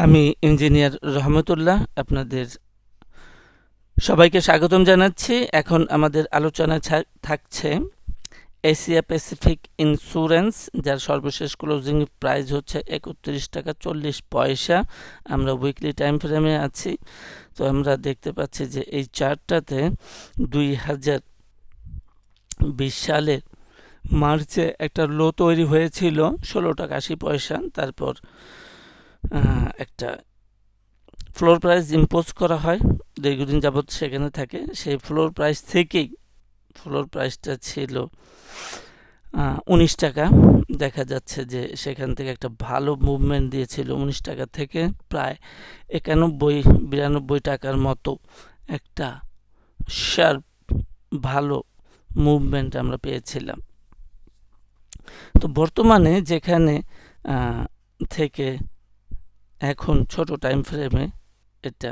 আমি ইঞ্জিনিয়ার রহমতুল্লাহ আপনাদের সবাইকে স্বাগতম জানাচ্ছি। এখন আমাদের আলোচনা থাকছে এশিয়া প্যাসিফিক ইন্স্যুরেন্স, যার সর্বশেষ ক্লোজিং প্রাইস হচ্ছে 31 টাকা 40 পয়সা। আমরা উইকলি টাইম ফ্রেমে আছি। তো আমরা দেখতে পাচ্ছি যে এই চার্টটাতে 2020 সালের মার্চে একটা লো তৈরি হয়েছিল 16 টাকা 80 পয়সা। তারপর একটা ফ্লোর প্রাইস ইম্পোজ করা হয়, দীর্ঘদিন যাবৎ সেখানে থাকে। সেই ফ্লোর প্রাইস থেকেই ফ্লোর প্রাইসটা ছিল 19 টাকা। দেখা যাচ্ছে যে সেখান থেকে একটা ভালো মুভমেন্ট দিয়েছিল। 19 টাকা থেকে প্রায় 91-92 টাকার মতো একটা শার্প ভালো মুভমেন্ট আমরা পেয়েছিলাম। তো বর্তমানে যেখানে থেকে এখন ছোট টাইম ফ্রেমে এটা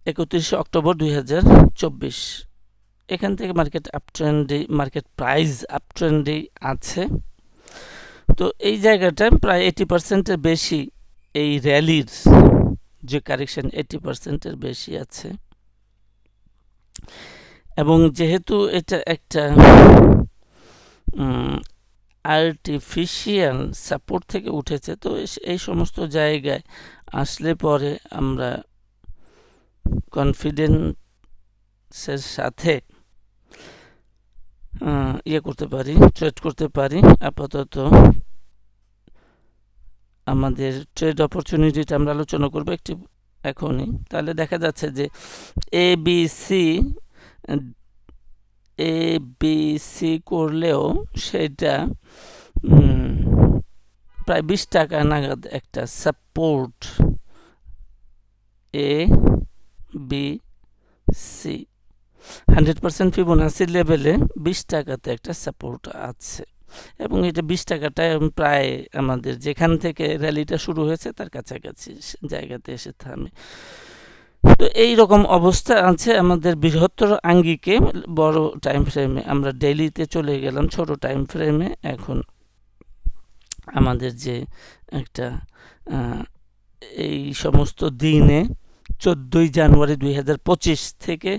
31 অক্টোবর 2024, এখান থেকে মার্কেট আপট্রেন্ডে, মার্কেট প্রাইস আপট্রেন্ডে আছে। তো এই জায়গাটায় প্রায় 80%-এর বেশি এই র্যালির যে কারেকশন 80%-এর বেশি আছে। এবং যেহেতু এটা একটা আর্টিফিশিয়াল সাপোর্ট থেকে উঠেছে, তো এই সমস্ত জায়গায় আসলে পরে আমরা কনফিডেন্সের সাথে করতে পারি, ট্রেড করতে পারি। আপাতত আমাদের ট্রেড অপরচুনিটিটা আমরা আলোচনা করবো একটি এখনই। তাহলে দেখা যাচ্ছে যে এবিসি করলেও সেটা প্রায় 20 টাকা নাগাদ একটা সাপোর্ট এবিসি 100% ফিবোনাসি লেভেলে 20 টাকাতে একটা সাপোর্ট আছে, এবং এটা 20 টাকাটায় প্রায় আমাদের যেখান থেকে র্যালিটা শুরু হয়েছে তার কাছাকাছি জায়গাতে এসে থামে। তো এই রকম অবস্থা আছে আমাদের বৃহত্তর আঙ্গিকে বড় টাইম ফ্রেমে। আমরা ডেইলিতে চলে গেলাম ছোট টাইম ফ্রেমে। এখন আমাদের যে একটা এই সমস্ত দিনে 14 জানুয়ারি 2025 থেকে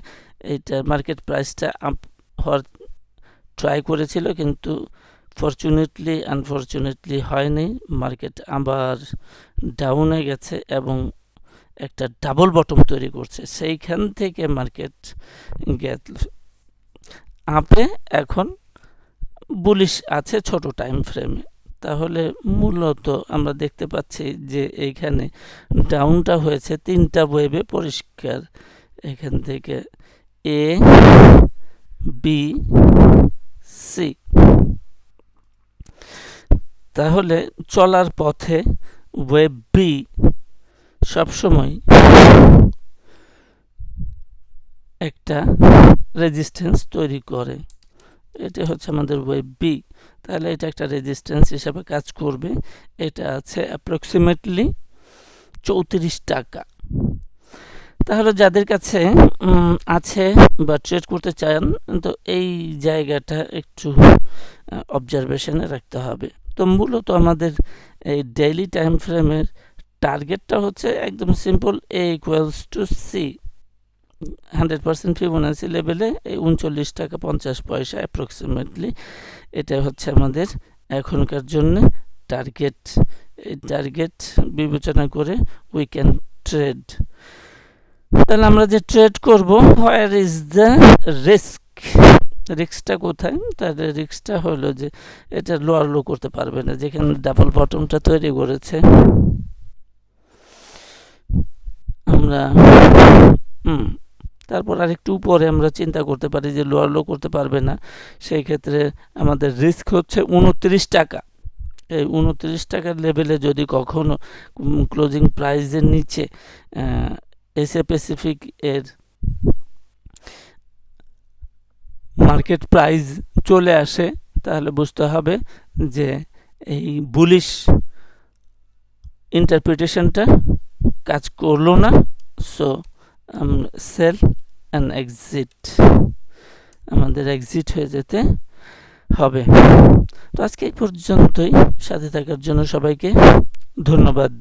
এইটা মার্কেট প্রাইসটা আপ হওয়ার ট্রাই করেছিল, কিন্তু ফরচুনেটলি আনফরচুনেটলি হয়নি। মার্কেট আবার ডাউনে গেছে এবং একটা ডাবল বটম তৈরি করছে। সেইখান থেকে মার্কেট গেল আপে, এখন বুলিশ আছে ছোট টাইম ফ্রেমে। তাহলে মূলত আমরা দেখতে পাচ্ছি যে এইখানে ডাউনটা হয়েছে 3টা ওয়েভে পরিষ্কার। এখান থেকে এ বি সি, তাহলে চলার পথে ওয়েভ বি সবসময় একটা রেজিস্ট্যান্স তৈরি করে। এটা হচ্ছে আমাদের ওয়েভ বি। তাহলে এটা একটা রেজিস্ট্যান্স হিসাবে কাজ করবে। এটা আছে অ্যাপ্রক্সিমেটলি 34 টাকা। তাহলে যাদের কাছে আছে বা ট্রেড করতে চান, তো এই জায়গাটা একটু অবজারভেশনে রাখতে হবে। তো মূলত আমাদের এই ডেইলি টাইম ফ্রেমের টার্গেটটা হচ্ছে একদম simple, A equals to C. 100% Fibonacci লেভেলে এই 39 টাকা 50 পয়সা অ্যাপ্রক্সিমেটলি, এটা হচ্ছে আমাদের এখনকার জন্য টার্গেট। এই টার্গেট বিবেচনা করে উই ক্যান ট্রেড। তাহলে আমরা যে ট্রেড করব, হোয়ার ইজ দ্য রিস্ক? রিস্কটা কোথায়? তাহলে রিস্কটা হলো যে এটা লোয়ার লো করতে পারবে না, যেখানে ডাবল বটমটা তৈরি করেছে। আমরা তারপর আরেকটু উপরে আমরা চিন্তা করতে পারি যে লোয়ার লো করতে পারবে না। সেই ক্ষেত্রে আমাদের রিস্ক হচ্ছে 29 টাকা। এই 29 টাকার লেভেলে যদি কখনো ক্লোজিং প্রাইসের নিচে এশিয়া প্যাসিফিক এর মার্কেট প্রাইস চলে আসে, তাহলে বুঝতে হবে যে এই বুলিশ ইন্টারপ্রিটেশনটা কাজ করলো না। সো সেল অ্যান্ড এক্সিট, আমাদের এক্সিট হয়ে যেতে হবে। তো আজকে এই পর্যন্তই। সাথে থাকার জন্য সবাইকে ধন্যবাদ।